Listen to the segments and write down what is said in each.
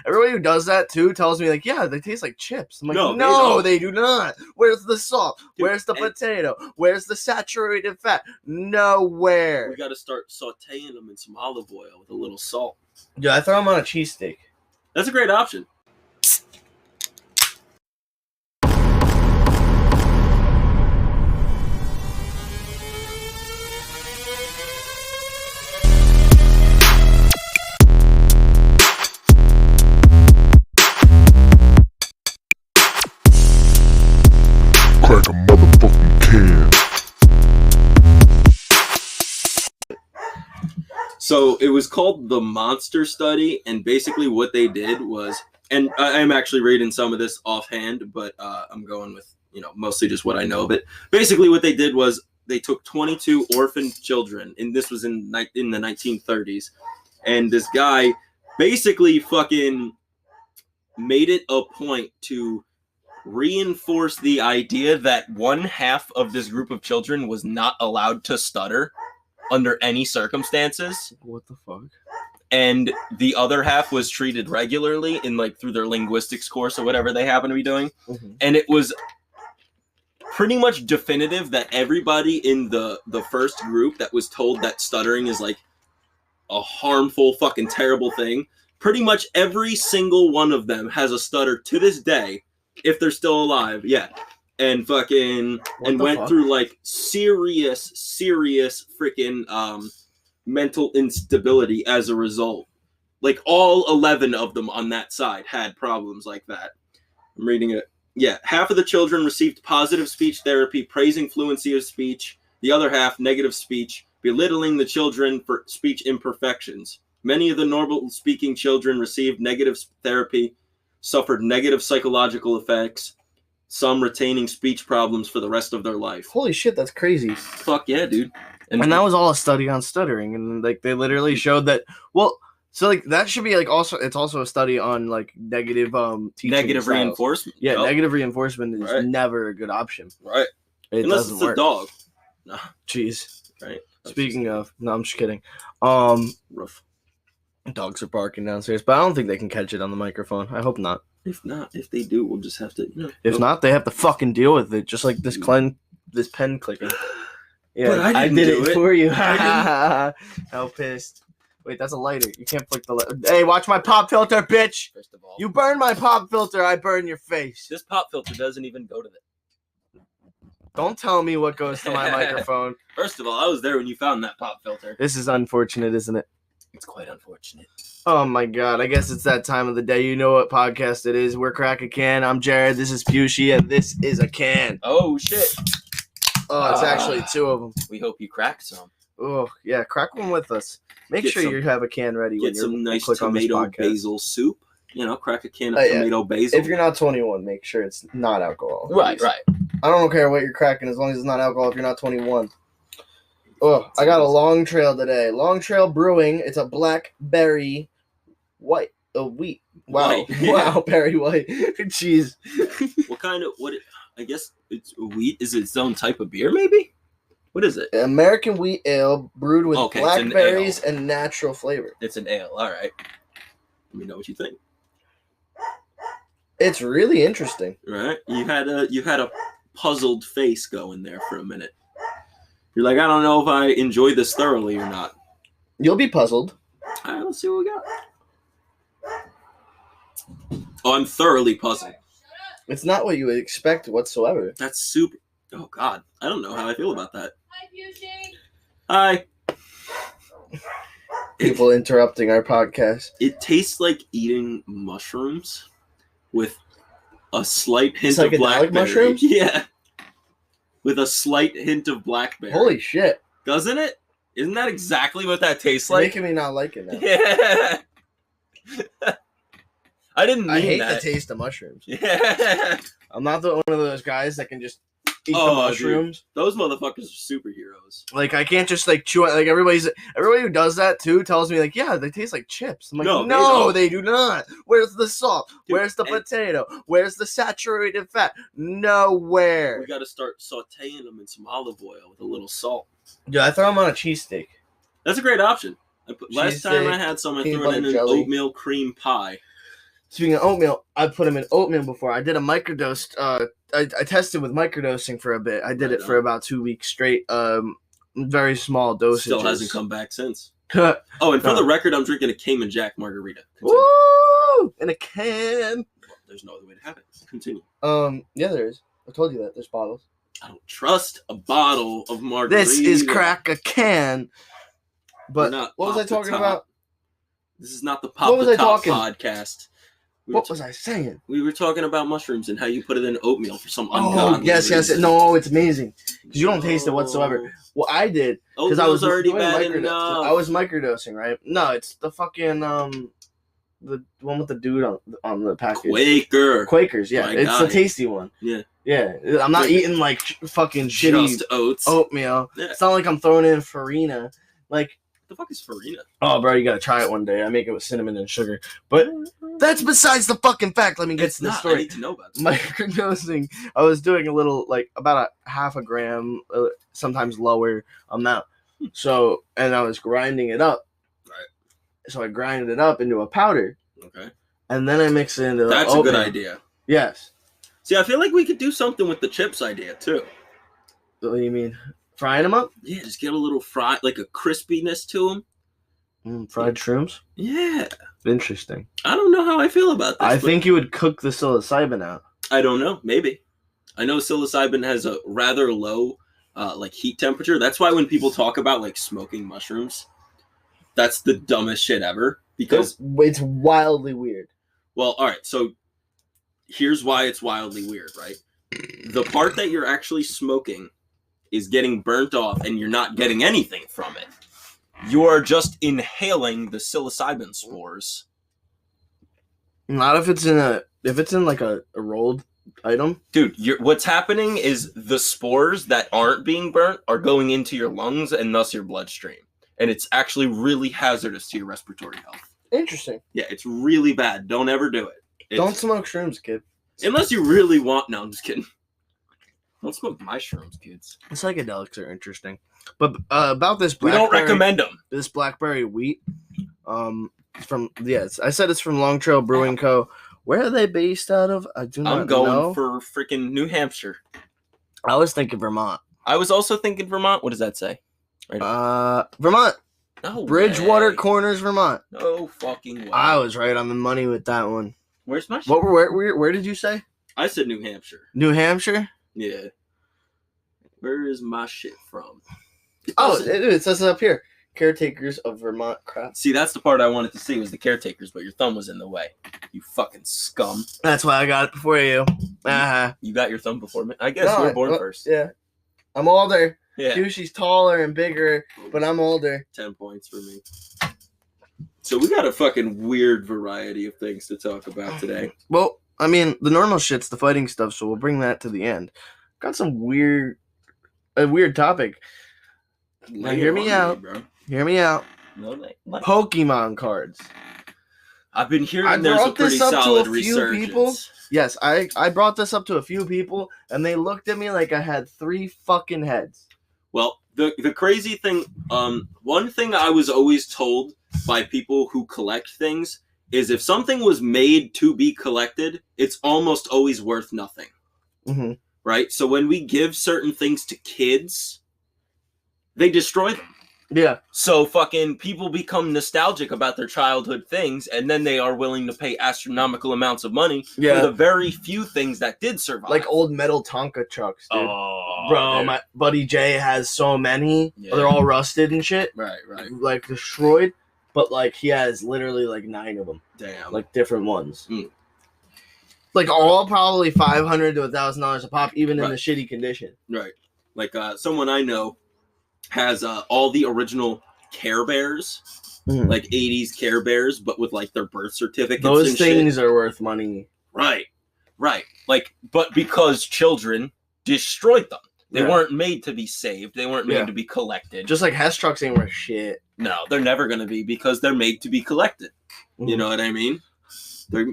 everybody who does that too tells me like, yeah, they taste like chips. I'm like, no, they do not. Where's the salt? Dude, where's the potato? Where's the saturated fat? Nowhere. We got to start sauteing them in some olive oil with a little salt. Yeah, I throw them on a cheesesteak. That's a great option. Crack a motherfucking can. So it was called the Monster Study, and basically what they did was, and I'm actually reading some of this offhand, but I'm going with, mostly just what I know of it. Basically what they did was they took 22 orphan children, and this was in the 1930s, and this guy basically fucking made it a point to reinforce the idea that one half of this group of children was not allowed to stutter under any circumstances. What the fuck? And the other half was treated regularly in through their linguistics course or whatever they happen to be doing. Mm-hmm. And it was pretty much definitive that everybody in the first group that was told that stuttering is a harmful fucking terrible thing, pretty much every single one of them has a stutter to this day. If they're still alive, yeah. And fucking, and went through serious freaking mental instability as a result. All 11 of them on that side had problems like that. I'm reading it. Yeah, half of the children received positive speech therapy, praising fluency of speech. The other half, negative speech, belittling the children for speech imperfections. Many of the normal speaking children received negative therapy, suffered negative psychological effects, some retaining speech problems for the rest of their life. Holy shit, that's crazy. Fuck yeah, dude. And that was all a study on stuttering, and they literally showed that. Well, so that should be also, it's also a study on negative teaching negative styles. Reinforcement. Yeah, negative reinforcement is never a good option. Right. Unless it's a dog. No. Jeez. Right. Speaking of, no, I'm just kidding. Rough. Dogs are barking downstairs, but I don't think they can catch it on the microphone. I hope not. If they do, we'll just have to. If not, they have to fucking deal with it, just like this pen clicking. Yeah, but I did it for you. How pissed. Wait, that's a lighter. You can't flick the lighter. Hey, watch my pop filter, bitch. First of all, you burn my pop filter, I burn your face. This pop filter doesn't even go to the. Don't tell me what goes to my microphone. First of all, I was there when you found that pop filter. This is unfortunate, isn't it? It's quite unfortunate. Oh my god, I guess it's that time of the day. You know what podcast it is. We're Crack a Can. I'm Jared. This is Pushy, and this is a can. Oh, shit. Oh, it's actually two of them. We hope you crack some. Oh, yeah, crack one with us. Make sure you have a can ready when you're some nice tomato basil soup. Crack a can of tomato basil. If you're not 21, make sure it's not alcohol. Right. I don't care what you're cracking as long as it's not alcohol if you're not 21. Oh, I got a Long Trail today. Long Trail Brewing. It's a blackberry wheat. Wow. Wow, berry white. Jeez. I guess it's wheat. Is it its own type of beer, maybe? What is it? American wheat ale brewed with blackberries and natural flavor. It's an ale. All right. Let me know what you think. It's really interesting. Right? You had a puzzled face going there for a minute. You're like, I don't know if I enjoy this thoroughly or not. You'll be puzzled. All right, let's see what we got. Oh, I'm thoroughly puzzled. It's not what you would expect whatsoever. That's super. Oh, God. I don't know how I feel about that. Hi, Pushy. Hi. People interrupting our podcast. It tastes like eating mushrooms with a slight hint of blackberry. Mushrooms? Yeah. With a slight hint of blackberry. Holy shit. Doesn't it? Isn't that exactly what that tastes like? Making me not like it now. Yeah. I didn't mean I hate that. the taste of mushrooms. Yeah. I'm not one of those guys that can just eat the mushrooms. Dude. Those motherfuckers are superheroes. I can't just chew it. Everybody who does that too tells me yeah, they taste like chips. I'm like, no, they do not. Where's the salt? Dude, where's the potato? Where's the saturated fat? Nowhere. We got to start sauteing them in some olive oil with a little salt. Yeah, I throw them on a cheesesteak. That's a great option. Last time I had some, I threw it in an oatmeal cream pie. Speaking of oatmeal, I put them in oatmeal before. I did a microdose. I tested with microdosing for a bit. I did it for about 2 weeks straight. Very small dosages. Still hasn't come back since. Oh, and for the record, I'm drinking a Cayman Jack margarita. Continue. Woo! In a can. Well, there's no other way to have it. Continue. Yeah, there is. I told you that. There's bottles. I don't trust a bottle of margarita. This is crack a can. But what was I talking about? This is not the Pop the Top podcast. What was I saying? We were talking about mushrooms and how you put it in oatmeal for some ungodly reason. No, it's amazing. Because you don't taste it whatsoever. Well, I did. Because I was already bad enough. I was microdosing, right? No, it's the fucking, the one with the dude on the package. Quakers, yeah. It's the tasty one. Yeah. Yeah. I'm not eating, like, fucking shitty just oats. Oatmeal. Yeah. It's not like I'm throwing in farina. Like, the fuck is farina? Oh, bro, you gotta try it one day. I make it with cinnamon and sugar. But that's besides the fucking fact. Let me get to the story. I need to know about this. Microdosing, I was doing a little, like, about a half a gram, sometimes lower amount. So, and I was grinding it up. Right. So I grinded it up into a powder. Okay. And then I mix it into That's a good idea. Yes. See, I feel like we could do something with the chips idea, too. What do you mean? Frying them up? Yeah, just get a little fry, like a crispiness to them. Fried shrooms? Yeah. Interesting. I don't know how I feel about this. I think you would cook the psilocybin out. I don't know. Maybe. I know psilocybin has a rather low, like, heat temperature. That's why when people talk about, like, smoking mushrooms, that's the dumbest shit ever. Because it's wildly weird. Well, all right. So here's why it's wildly weird, right? The part that you're actually smoking is getting burnt off and you're not getting anything from it. You are just inhaling the psilocybin spores. Not if it's in like a rolled item. Dude, what's happening is the spores that aren't being burnt are going into your lungs and thus your bloodstream. And it's actually really hazardous to your respiratory health. Interesting. Yeah, it's really bad. Don't ever do it. Don't smoke shrooms, kid. Unless you really want... No, I'm just kidding. Don't smoke my shrooms, kids. Psychedelics are interesting. But about this blackberry... We don't recommend them. This blackberry wheat, I said it's from Long Trail Brewing Co. Where are they based out of? I do not know. I'm going for freaking New Hampshire. I was thinking Vermont. I was also thinking Vermont. What does that say? Vermont. No Bridgewater way. Corners, Vermont. No fucking way. I was right on the money with that one. Where's my shit? Where did you say? I said New Hampshire. New Hampshire? Yeah. Where is my shit from? It says it up here. Caretakers of Vermont Craft. See, that's the part I wanted to see was the caretakers, but your thumb was in the way. You fucking scum. That's why I got it before you. You got your thumb before me? I guess you were born first. Yeah. I'm older. Yeah. She's taller and bigger, but I'm older. 10 points for me. So we got a fucking weird variety of things to talk about today. Well, I mean, the normal shit's the fighting stuff, so we'll bring that to the end. Got some weird topic. Now, hear me out. Hear me out. No, Pokemon cards. I've been hearing there's a pretty solid resurgence. People. Yes, I brought this up to a few people, and they looked at me like I had 3 fucking heads. Well, the crazy thing, one thing I was always told by people who collect things is if something was made to be collected, it's almost always worth nothing. Mm-hmm. Right? So when we give certain things to kids, they destroy them. Yeah. So fucking people become nostalgic about their childhood things, and then they are willing to pay astronomical amounts of money for the very few things that did survive. Like old metal Tonka trucks, dude. Oh, bro, dude. My buddy Jay has so many. Yeah. They're all rusted and shit. Right. Like destroyed, but like he has literally like 9 of them. Damn. Like different ones. Like all probably $500 to $1,000 a pop, even in the shitty condition. Right. Like someone I know has all the original Care Bears, like 80s Care Bears, but with like their birth certificates. Those things are worth money. Right. Like, but because children destroyed them. They weren't made to be saved. They weren't made to be collected. Just like Hess trucks ain't worth shit. No, they're never going to be because they're made to be collected. You know what I mean?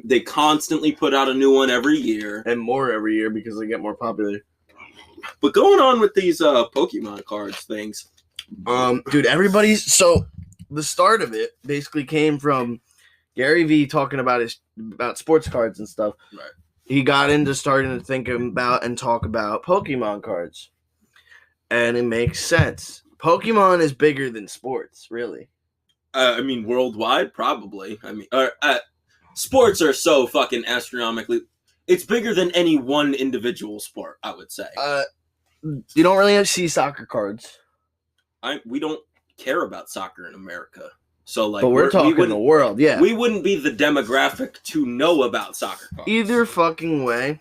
They constantly put out a new one every year. And more every year because they get more popular. But going on with these Pokemon cards things. Dude, so the start of it basically came from Gary Vee talking about sports cards and stuff. Right. He got into starting to think about and talk about Pokemon cards. And it makes sense. Pokemon is bigger than sports, really. I mean, worldwide, probably. I mean, sports are so fucking astronomically. It's bigger than any one individual sport, I would say. You don't really see soccer cards. We don't care about soccer in America. So, like, but we're talking the world, yeah. We wouldn't be the demographic to know about soccer cards. Either fucking way.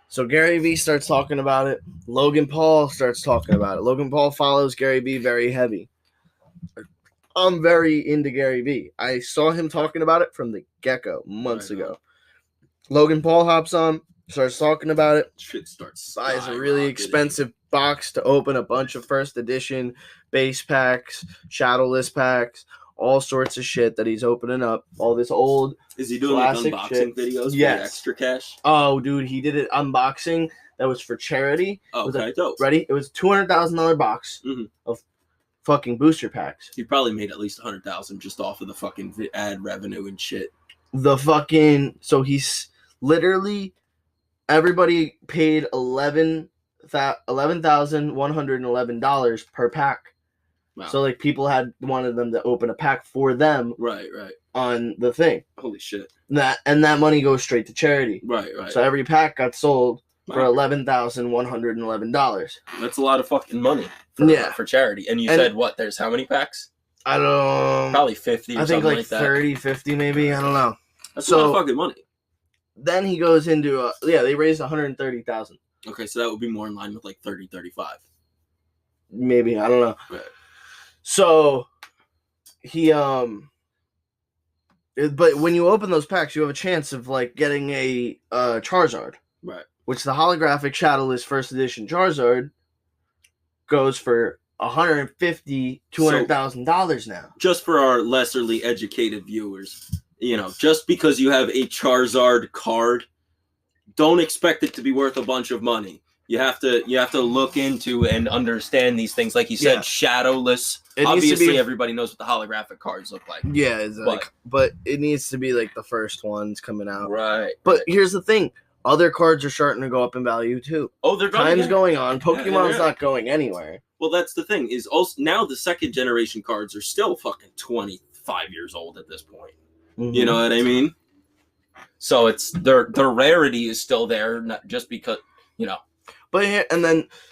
So Gary Vee starts talking about it. Logan Paul starts talking about it. Logan Paul follows Gary Vee very heavy. I'm very into Gary Vee. I saw him talking about it from the get-go months ago. Logan Paul hops on, starts talking about it. Shit starts buys a really expensive box to open a bunch of first edition base packs, shadowless packs, all sorts of shit that he's opening up. All this old Is he doing like unboxing videos for extra cash? Oh, dude, he did an unboxing that was for charity. Okay, dope. Ready? It was a $200,000 box of fucking booster packs. He probably made at least $100,000 just off of the fucking ad revenue and shit. So he's literally everybody paid $11,111 per pack. Wow. So like people wanted them to open a pack for them, right, on the thing. Holy shit! That money goes straight to charity, right. So every pack got sold for $11,111. That's a lot of fucking money for charity. And you said what? There's how many packs? I don't know. Probably 50 or something like that. 30, 50 maybe. I don't know. That's a lot of fucking money. Then he goes into they raised $130,000. Okay, so that would be more in line with like 30, 35. Maybe, I don't know. Right. So he but when you open those packs, you have a chance of like getting a Charizard. Right. Which the holographic shadowless first edition Charizard goes for $200,000 now. Just for our lesserly educated viewers, just because you have a Charizard card, don't expect it to be worth a bunch of money. You have to look into and understand these things. Like you said, shadowless. Obviously, everybody knows what the holographic cards look like. Yeah, but it needs to be like the first ones coming out. Right. But here's the thing. Other cards are starting to go up in value too. Oh, they're going. Time's going on. Pokemon's not going anywhere. Well, that's the thing. Is also now the second generation cards are still fucking 25 years old at this point. Mm-hmm. You know what I mean? So it's their rarity is still there, not just because But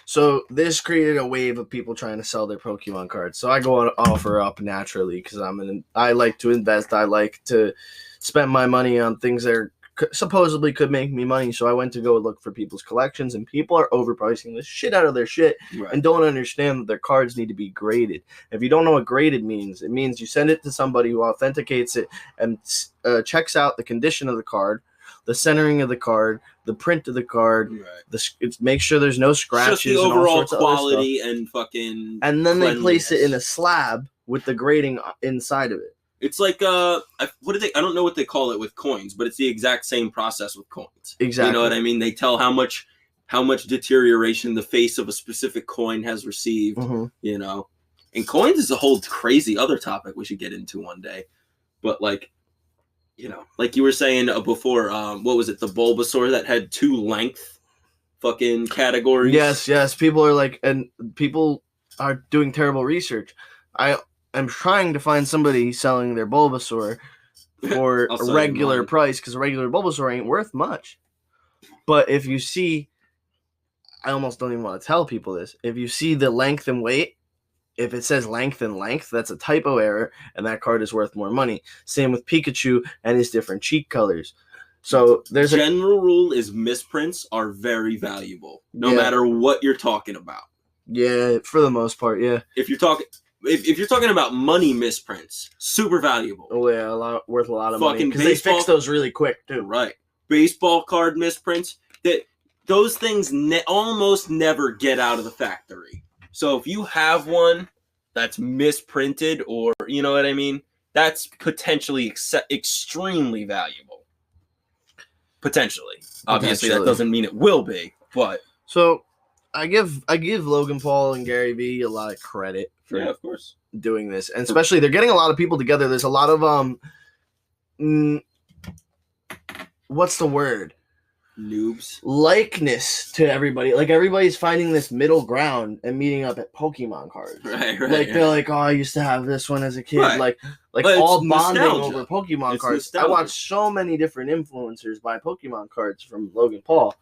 so this created a wave of people trying to sell their Pokemon cards. So I go on offer up naturally because I like to invest. I like to spend my money on things that supposedly could make me money. So I went to go look for people's collections, and people are overpricing the shit out of their shit and don't understand that their cards need to be graded. If you don't know what graded means, it means you send it to somebody who authenticates it and checks out the condition of the card, the centering of the card, the print of the card, make sure there's no scratches. Just the overall quality and fucking. And then they place it in a slab with the grading inside of it. It's like I don't know what they call it with coins, but it's the exact same process with coins. Exactly. You know what I mean? They tell how much deterioration the face of a specific coin has received. Mm-hmm. And coins is a whole crazy other topic we should get into one day. But like you were saying before, what was it? The Bulbasaur that had 2 length fucking categories. Yes. People are doing terrible research. I'm trying to find somebody selling their Bulbasaur for a regular price because a regular Bulbasaur ain't worth much. But if you see, I almost don't even want to tell people this. If you see the length and weight, if it says length and length, that's a typo error, and that card is worth more money. Same with Pikachu and his different cheek colors. So there's general rule is misprints are very valuable, no matter what you're talking about. Yeah, for the most part, yeah. If you're talking about money misprints, super valuable. Oh yeah, worth a lot of money because they fix those really quick too. Right, baseball card misprints. Those things almost never get out of the factory. So if you have one that's misprinted, or you know what I mean, that's potentially extremely valuable. Potentially, obviously that doesn't mean it will be, but so. I give Logan Paul and Gary Vee a lot of credit for of course doing this, and especially they're getting a lot of people together. There's a lot of what's the word? Noobs. Likeness to everybody. Like, everybody's finding this middle ground and meeting up at Pokemon cards. Right. Like, they're like, oh, I used to have this one as a kid. Right. Like But all it's bonding nostalgia. over Pokemon It's cards. nostalgia. I watched so many different influencers buy Pokemon cards from Logan Paul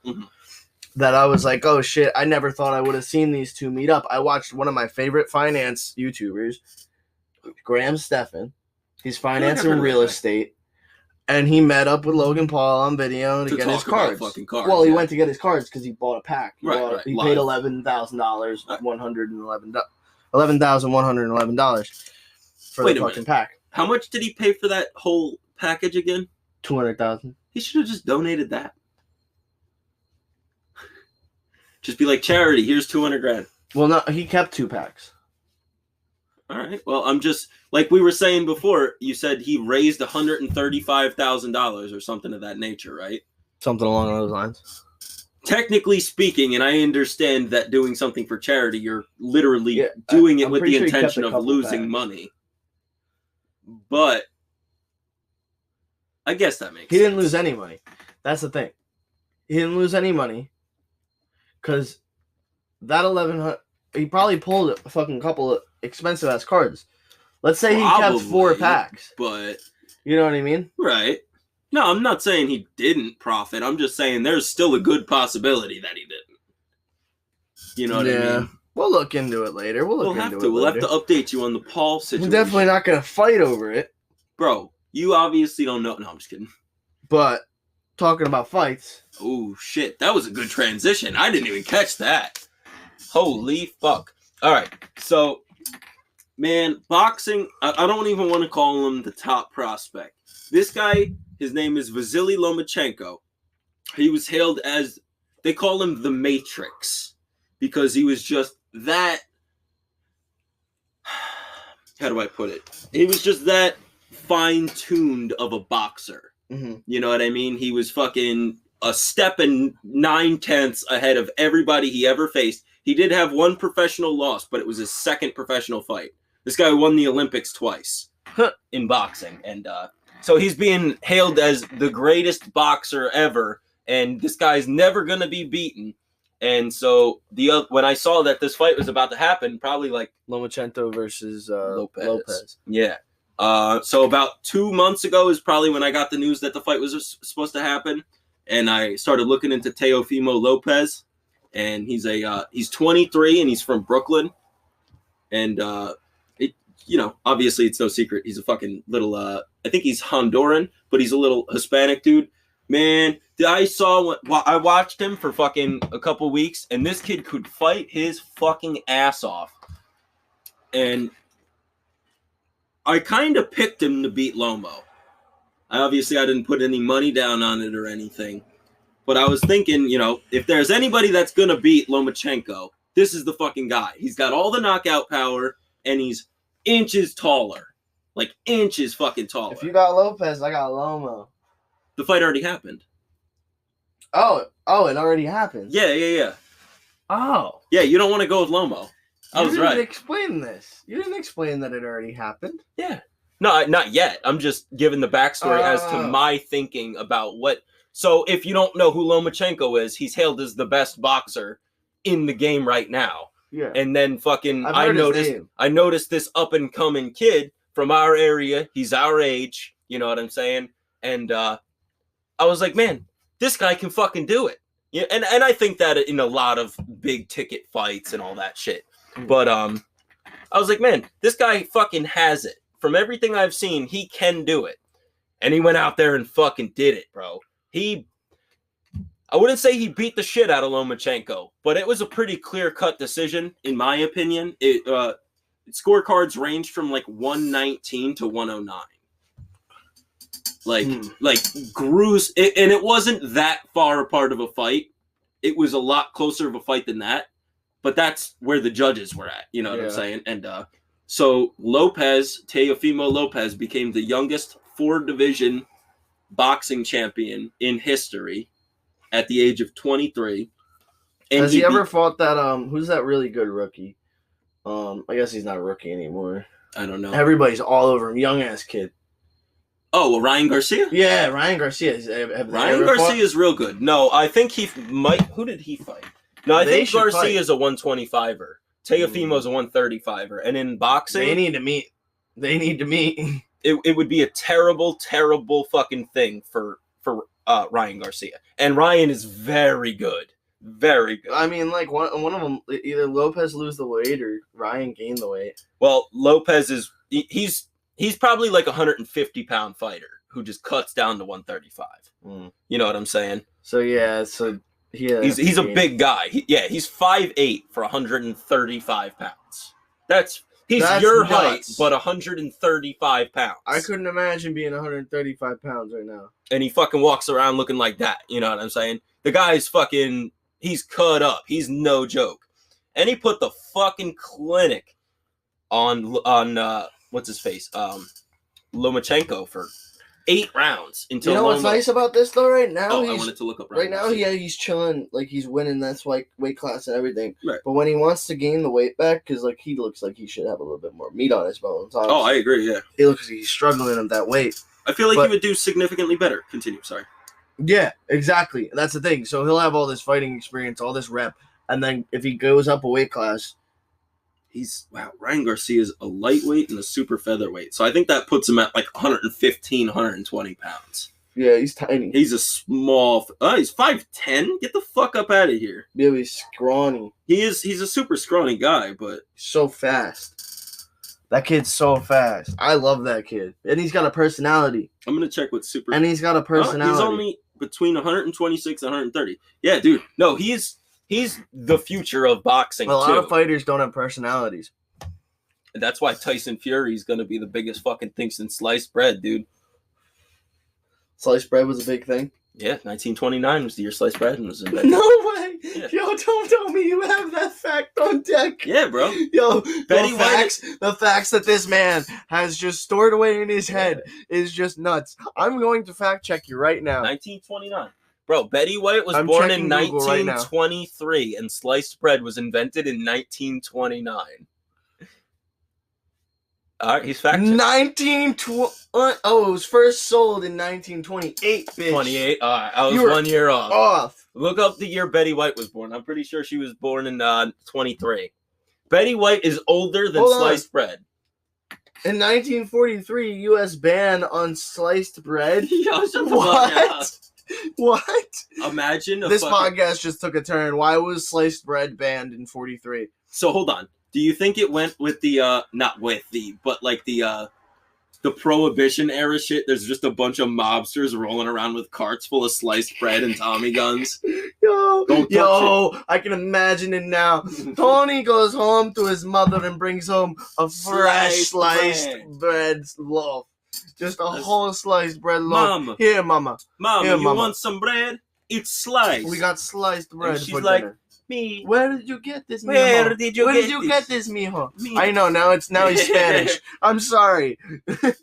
that I was like, oh shit, I never thought I would have seen these two meet up. I watched one of my favorite finance YouTubers, Graham Stephan. He's financing real estate. And he met up with Logan Paul on video to get his cards. Fucking cards. Well, he went to get his cards because he bought a pack. He Right, bought- right, He live. paid $11,111 $11,111 for Wait the a fucking minute. pack. How much did he pay for that whole package again? $200,000. He should have just donated that. Just be like, charity, here's $200,000. Well, no, he kept 2 packs. All right. Well, I'm just like we were saying before. You said he raised $135,000 or something of that nature, right? Something along those lines. Technically speaking, and I understand that doing something for charity, you're literally doing it I'm with pretty the sure he kept intention a of couple losing packs. money. But I guess that makes He sense. didn't lose any money. That's the thing. He didn't lose any money because that 1100. He probably pulled a fucking couple of expensive ass cards. Let's say he kept 4 Probably. packs. But You know what I mean? right. No, I'm not saying he didn't profit. I'm just saying there's still a good possibility that he didn't. You know what I mean? We'll look into it later. We'll We'll have to update you on the Paul situation. We're definitely not going to fight over it. Bro, you obviously don't know. No, I'm just kidding. But talking about fights. Oh, shit. That was a good transition. I didn't even catch that. Holy fuck. All right. So, man, boxing, I don't even want to call him the top prospect. This guy, his name is Vasily Lomachenko. He was hailed as, they call him the Matrix because he was just that, how do I put it? He was just that fine-tuned of a boxer. Mm-hmm. You know what I mean? He was fucking a step and 9/10 ahead of everybody he ever faced. He did have one professional loss, but it was his second professional fight. This guy won the Olympics twice in boxing. And so he's being hailed as the greatest boxer ever. And this guy's never going to be beaten. And so when I saw that this fight was about to happen, probably like Lomachenko versus Lopez. Yeah. So about 2 months ago is probably when I got the news that the fight was supposed to happen. And I started looking into Teofimo Lopez. And he's 23 and he's from Brooklyn. And, obviously it's no secret. He's a fucking little, I think he's Honduran, but he's a little Hispanic dude. Man, I watched him for fucking a couple weeks, and this kid could fight his fucking ass off. And I kind of picked him to beat Lomo. I didn't put any money down on it or anything. But I was thinking, if there's anybody that's going to beat Lomachenko, this is the fucking guy. He's got all the knockout power, and he's inches taller. Like, inches fucking taller. If you got Lopez, I got Lomo. The fight already happened. Oh, it already happened. Yeah. Oh. Yeah, you don't want to go with Lomo. I was right. You didn't explain this. You didn't explain that it already happened. Yeah. No, not yet. I'm just giving the backstory as to my thinking about what... So if you don't know who Lomachenko is, he's hailed as the best boxer in the game right now. Yeah. And then fucking I name. noticed this up and coming kid from our area. He's our age, you know what I'm saying? And I was like, man, this guy can fucking do it. Yeah, and I think that in a lot of big ticket fights and all that shit. But I was like, man, this guy fucking has it. From everything I've seen, he can do it. And he went out there and fucking did it, bro. I wouldn't say he beat the shit out of Lomachenko, but it was a pretty clear-cut decision, in my opinion. Scorecards ranged from like 119 to 109. Like Gru's, and it wasn't that far apart of a fight. It was a lot closer of a fight than that, but that's where the judges were at. You know what I'm saying? And so Teofimo Lopez became the youngest 4-division boxing champion in history at the age of 23. And has he ever fought that who's that really good rookie? I guess he's not a rookie anymore. I don't know. Everybody's all over him, young ass kid. Oh, well, Ryan Garcia? Yeah, Ryan Garcia. Ryan Garcia is real good. No, I think he might. Who did he fight? No, I think Garcia is a 125er. Teofimo's a 135er. And in boxing, they need to meet. It would be a terrible, terrible fucking thing for Ryan Garcia. And Ryan is very good. Very good. I mean, like, one of them, either Lopez lose the weight or Ryan gain the weight. Well, Lopez is, he's probably like a 150-pound fighter who just cuts down to 135. You know what I'm saying? So, yeah, he's a big guy. He's 5'8" for 135 pounds. That's your nuts. height, but 135 pounds. I couldn't imagine being 135 pounds right now. And he fucking walks around looking like that. You know what I'm saying? The guy's fucking, he's cut up. He's no joke. And he put the fucking clinic on what's his face? Lomachenko for 8 rounds. Until you know what's nice about this, though, right now? Oh, I wanted to look up right now, he's chilling, like, he's winning that weight class and everything. Right. But when he wants to gain the weight back, because, like, he looks like he should have a little bit more meat on his bones. Honestly. Oh, I agree, yeah. He looks like he's struggling at that weight. I feel like he would do significantly better. Continue, sorry. Yeah, exactly. That's the thing. So he'll have all this fighting experience, all this rep, and then if he goes up a weight class, Ryan Garcia is a lightweight and a super featherweight. So I think that puts him at like 115, 120 pounds. Yeah, he's tiny. He's a small. He's 5'10". Get the fuck up out of here. Yeah, he's scrawny. He's a super scrawny guy, but so fast. That kid's so fast. I love that kid, and he's got a personality. I'm gonna check what super. And he's got a personality. He's only between 126 and 130. Yeah, dude. No, he's the future of boxing. A lot of fighters don't have personalities. And that's why Tyson Fury's going to be the biggest fucking thing since sliced bread, dude. Sliced bread was a big thing? Yeah, 1929 was the year sliced bread was invented. No way! Yeah. Yo, don't tell me you have that fact on deck. Yeah, bro. Yo, the facts that this man has just stored away in his head is just nuts. I'm going to fact check you right now. 1929. Bro, Betty White was born in 1923, and sliced bread was invented in 1929. All right, he's fact checked. It was first sold in 1928, bitch. 28? All right, I was 1 year off. Off. Look up the year Betty White was born. I'm pretty sure she was born in 23. Betty White is older than sliced bread. In 1943, U.S. ban on sliced bread? Yo, shut the fuck up. What? Imagine this podcast just took a turn. Why was sliced bread banned in 43? So hold on. Do you think it went with the the Prohibition era shit? There's just a bunch of mobsters rolling around with carts full of sliced bread and Tommy guns. Yo, I can imagine it now. Tony goes home to his mother and brings home a fresh sliced bread loaf. Just a whole sliced bread loaf. Mama. Here, mama. Mama, you want some bread? It's sliced. We got sliced bread she's for like, dinner. Me. Where did you get this, mijo? Where did you get this, mijo? I know, now he's Spanish. I'm sorry. Yep,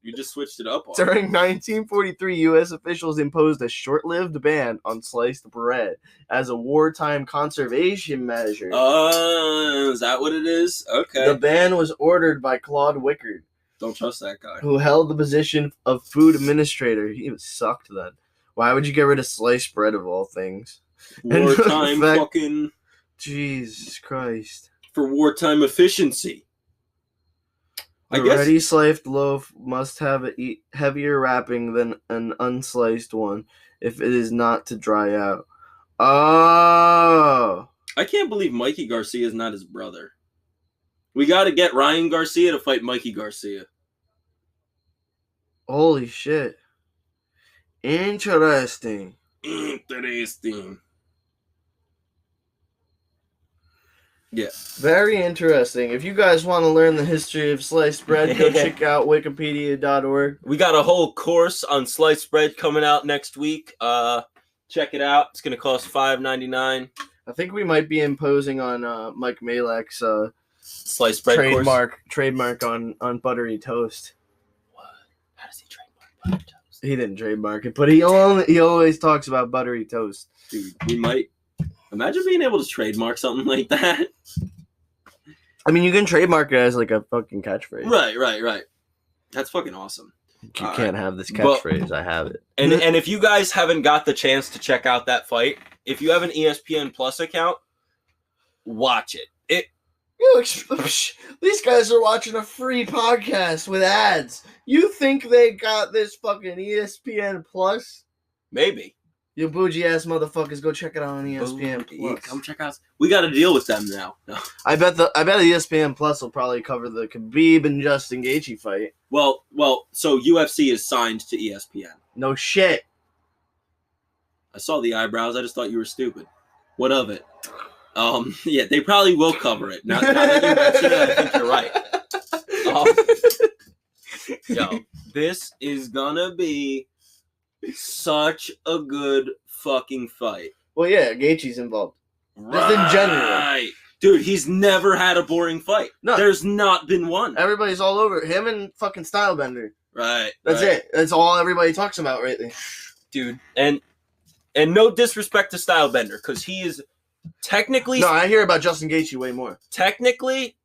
you just switched it up. During 1943, U.S. officials imposed a short-lived ban on sliced bread as a wartime conservation measure. Is that what it is? Okay. The ban was ordered by Claude Wickard. Don't trust that guy. Who held the position of food administrator. He was sucked then. Why would you get rid of sliced bread of all things? Wartime fucking... Jesus Christ. For wartime efficiency. A ready sliced loaf must have a heavier wrapping than an unsliced one if it is not to dry out. Oh. I can't believe Mikey Garcia is not his brother. We got to get Ryan Garcia to fight Mikey Garcia. Holy shit. Interesting. Yeah. Very interesting. If you guys want to learn the history of sliced bread, go check out wikipedia.org. We got a whole course on sliced bread coming out next week. Check it out. It's going to cost $5.99. I think we might be imposing on Mike Malek's sliced bread trademark on buttery toast. What? How does he trademark buttery toast? He didn't trademark it, but he always talks about buttery toast. Dude, we might. Imagine being able to trademark something like that. I mean, you can trademark it as like a fucking catchphrase. Right. That's fucking awesome. You can't have this But- catchphrase. I have it. And if you guys haven't got the chance to check out that fight, if you have an ESPN Plus account, watch it. These guys are watching a free podcast with ads. You think they got this fucking ESPN Plus? Maybe. You bougie ass motherfuckers, go check it out on ESPN Plus. Come check out. We got to deal with them now. No. I bet ESPN Plus will probably cover the Khabib and Justin Gaethje fight. Well. So UFC is signed to ESPN. No shit. I saw the eyebrows. I just thought you were stupid. What of it? Yeah, they probably will cover it. Now that you mention it, I think you're right. Yo, this is gonna be such a good fucking fight. Well, yeah, Gaethje's involved. Just in general. Right. Dude, he's never had a boring fight. No. There's not been one. Everybody's all over him and fucking Stylebender. Right. That's it. That's all everybody talks about right there. Dude, and no disrespect to Stylebender, because he is technically... No, I hear about Justin Gaethje way more. Technically,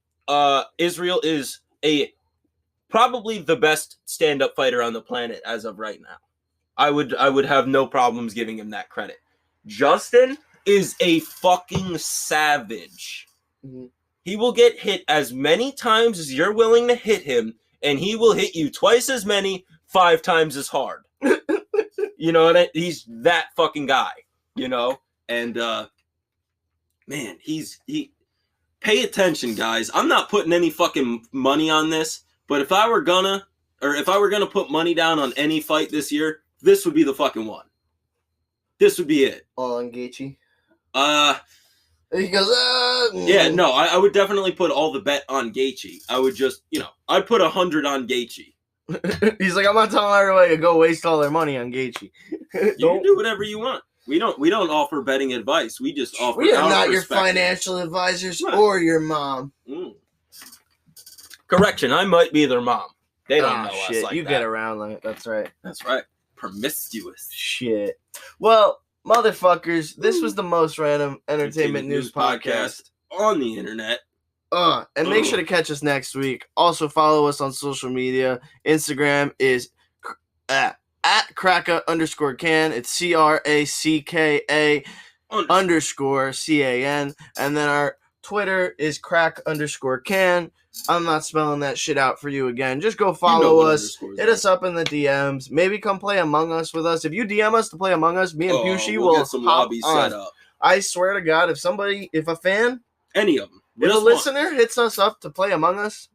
Israel is probably the best stand-up fighter on the planet as of right now. I would have no problems giving him that credit. Justin is a fucking savage. Mm-hmm. He will get hit as many times as you're willing to hit him, and he will hit you twice as many, 5 times as hard. You know, he's that fucking guy, you know? And, man, he pay attention, guys. I'm not putting any fucking money on this, but if I were gonna put money down on any fight this year, this would be the fucking one. This would be it. All on Gaethje? He goes, yeah, no, I would definitely put all the bet on Gaethje. I would just, I'd put 100 on Gaethje. He's like, I'm not telling everybody to go waste all their money on Gaethje. You can do whatever you want. We don't offer betting advice. We just offer. We are not your financial advisors or your mom. Correction, I might be their mom. They don't know us like you that. Get around like that's right. That's right. Promiscuous. Shit. Well, motherfuckers, this was the most random entertainment news podcast on the internet. And make sure to catch us next week. Also follow us on social media. Instagram is at cracka_can. It's CRACKA _CAN. And then our Twitter is crack_can. I'm not spelling that shit out for you again. Just go follow us. Hit us up in the DMs. Maybe come play Among Us with us. If you DM us to play Among Us, me and Pushy will get some lobbies set up. I swear to God, if a fan, any of them, if a listener hits us up to play Among Us,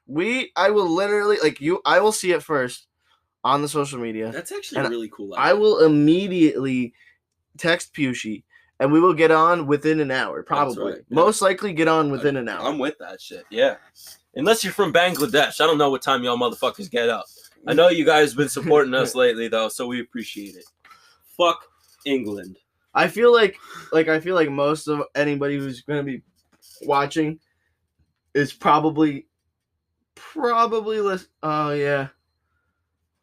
I will literally I will see it first on the social media. That's actually really cool. I will immediately text Pushy. And we will get on within an hour, probably. Right, yeah. Most likely get on within an hour. I'm with that shit, yeah. Unless you're from Bangladesh. I don't know what time y'all motherfuckers get up. I know you guys have been supporting us lately, though, so we appreciate it. Fuck England. I feel like most of anybody who's going to be watching is probably listen. Oh, yeah.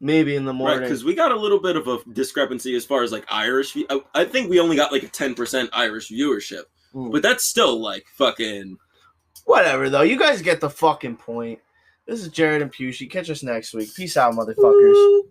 Maybe in the morning. Right, because we got a little bit of a discrepancy as far as Irish. I think we only got a 10% Irish viewership. But that's still fucking... Whatever, though. You guys get the fucking point. This is Jared and Pushy. Catch us next week. Peace out, motherfuckers.